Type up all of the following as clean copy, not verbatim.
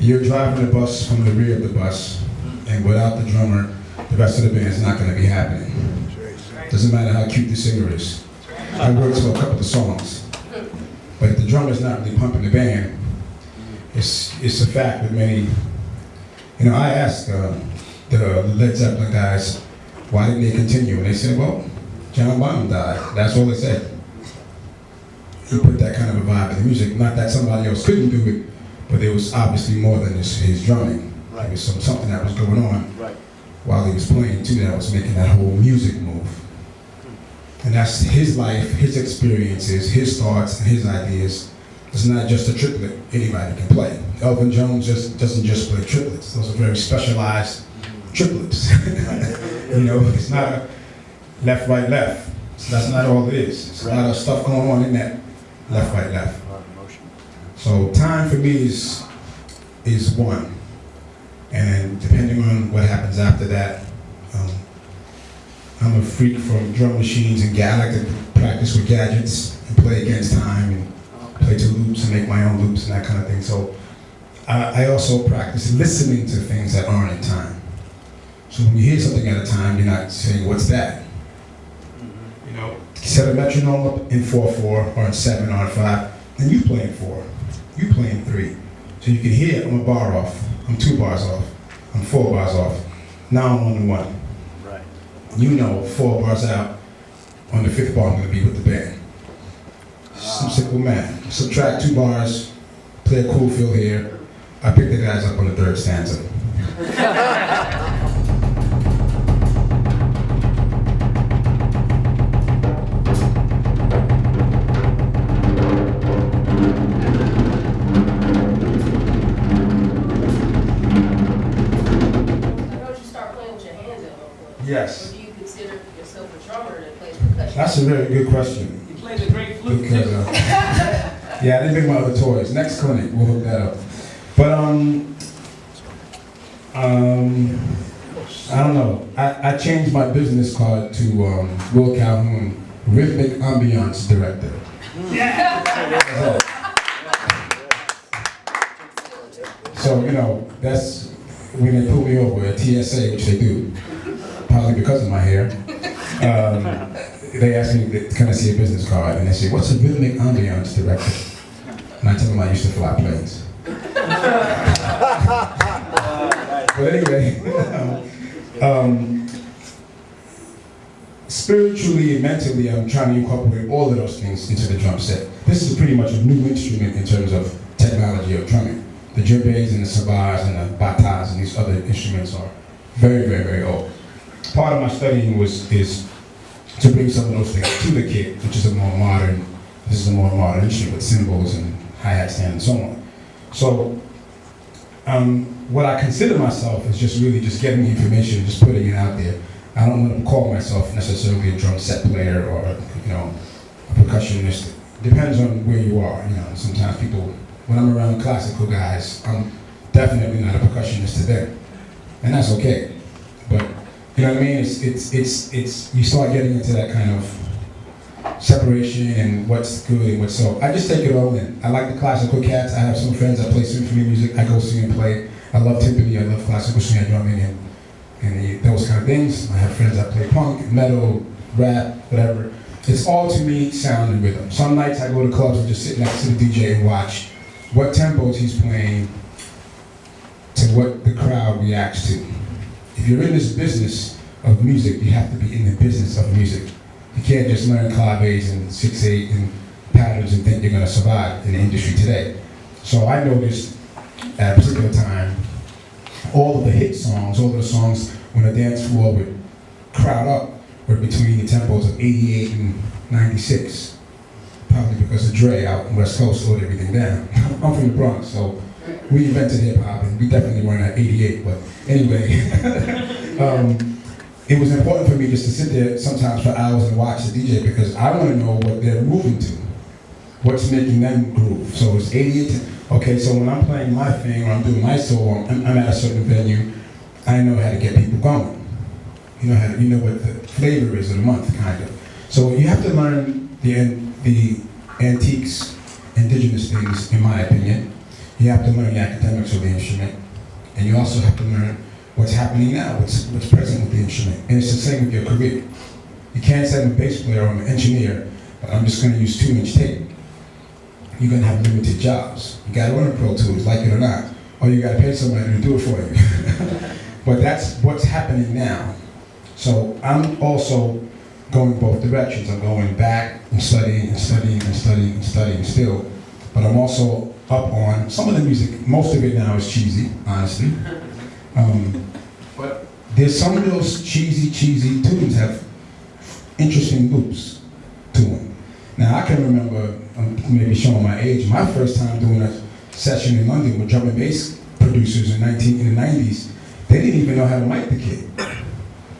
You're driving the bus from the rear of the bus, and without the drummer, the rest of the band is not going to be happening. Doesn't matter how cute the singer is. I worked for a couple of songs, but if the drummer's not really pumping the band, it's a fact with many. You know, I asked the Led Zeppelin guys, why didn't they continue? And they said, well, John Bonham died. That's all they said. He put that kind of a vibe in the music. Not that somebody else couldn't do it, but there was obviously more than his drumming. Right. There was something that was going on while he was playing too that was making that whole music move. And that's his life, his experiences, his thoughts, and his ideas. It's not just a triplet anybody can play. Elvin Jones doesn't just play triplets. Those are very specialized triplets. You know, it's not a left, right, left. So that's not all it is. It's a lot of stuff going on in that left, right, left. So time for me is one. And depending on what happens after that, I'm a freak from drum machines and I like to practice with gadgets and play against time and play to loops and make my own loops and that kind of thing. So I also practice listening to things that aren't in time. So when you hear something at a time, you're not saying, what's that? You know, set a metronome up in 4/4 or in 7 or in 5, and you play in 4, you play in 3. So you can hear I'm a bar off, I'm 2 bars off, I'm 4 bars off. Now I'm on the 1. Right. You know 4 bars out, on the 5th bar I'm going to be with the band. Some simple math. Subtract 2 bars, play a cool fill here. I pick the guys up on the 3rd stanza. Yes. Or do you consider yourself a drummer that plays percussion? That's a very good question. He plays a great flute because, too. Yeah, I didn't bring my other toys. Next clinic, we'll hook that up. But I don't know. I changed my business card to Will Calhoun, Rhythmic Ambiance Director. So, you know, that's when they pull me over at TSA, which they do, probably because of my hair. They ask me, can I see a business card? And they say, what's a Rhythmic Ambiance Director? And I tell them I used to fly planes. But anyway, spiritually and mentally, I'm trying to incorporate all of those things into the drum set. This is pretty much a new instrument in terms of technology of drumming. The djembes and the sabars and the batas and these other instruments are very, very, very old. Part of my studying is to bring some of those things to the kit, which is a more modern, this is a more modern instrument with cymbals and hi-hat stand and so on. So, what I consider myself is just really just getting the information and just putting it out there. I don't want to call myself necessarily a drum set player or, you know, a percussionist. Depends on where you are, you know. Sometimes people, when I'm around classical guys, I'm definitely not a percussionist to them. And that's okay. But, you know what I mean? It's you start getting into that kind of separation and what's good and what's so. I just take it all in. I like the classical cats. I have some friends that play symphony music. I go see and play. I love timpani. I love classical snare drumming and those kind of things. I have friends that play punk, metal, rap, whatever. It's all to me sound and rhythm. Some nights I go to clubs and just sit next to the DJ and watch what tempos he's playing to what the crowd reacts to. If you're in this business of music, you have to be in the business of music. You can't just learn claves and 6/8 and patterns and think you're going to survive in the industry today. So I noticed at a particular time, all of the hit songs, all of the songs when the dance floor would crowd up were between the tempos of 88 and 96. Probably because of Dre out in West Coast slowed everything down. I'm from the Bronx, so we invented hip hop and we definitely weren't at 88, but anyway. It was important for me just to sit there sometimes for hours and watch the DJ because I want to know what they're moving to. What's making them groove. So it's 88, okay, so when I'm playing my thing or I'm doing my solo, I'm at a certain venue, I know how to get people going. You know what the flavor is of the month, kind of. So you have to learn the antiques, indigenous things, in my opinion. You have to learn the academics of the instrument, and you also have to learn what's happening now, what's present with the instrument. And it's the same with your career. You can't say I'm a bass player or I'm an engineer, but I'm just going to use 2-inch tape. You're going to have limited jobs. You got to learn Pro Tools, like it or not, or you got to pay somebody to do it for you. But that's what's happening now. So I'm also going both directions. I'm going back and studying and studying and studying and studying still, but I'm also up on some of the music. Most of it now is cheesy, honestly. But there's some of those cheesy tunes have interesting loops to them. Now I can remember, maybe showing my age, my first time doing a session in London with drum and bass producers in the 90s, they didn't even know how to mic the kid.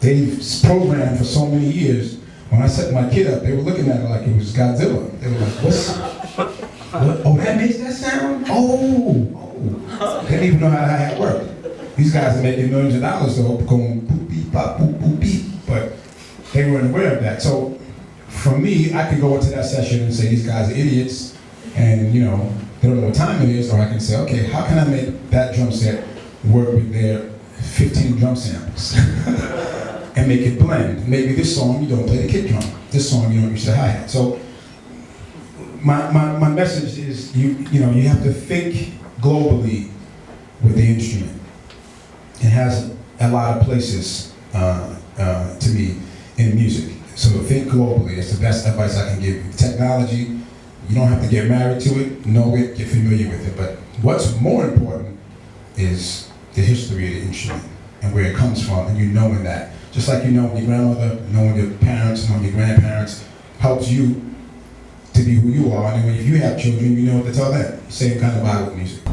They programmed for so many years. When I set my kid up, they were looking at it like it was Godzilla. They were like, what? Oh, that makes that sound? Oh. They didn't even know how that worked. These guys are making millions of dollars though, going boop beep, bop, boop, boop, beep. But they weren't aware of that. So for me, I could go into that session and say, these guys are idiots, and they don't know what time it is, or I can say, okay, how can I make that drum set work with their 15 drum samples? And make it blend. Maybe this song you don't play the kick drum. This song you don't use the hi-hat. So my message is you have to think globally with the instrument. It has a lot of places to me in music. So think globally. It's the best advice I can give you. Technology, you don't have to get married to it, know it, get familiar with it. But what's more important is the history of the instrument and where it comes from, and you knowing that. Just like your grandmother, knowing your parents, knowing your grandparents, helps you to be who you are. And then if you have children, you know what to tell them. Same kind of vibe with music.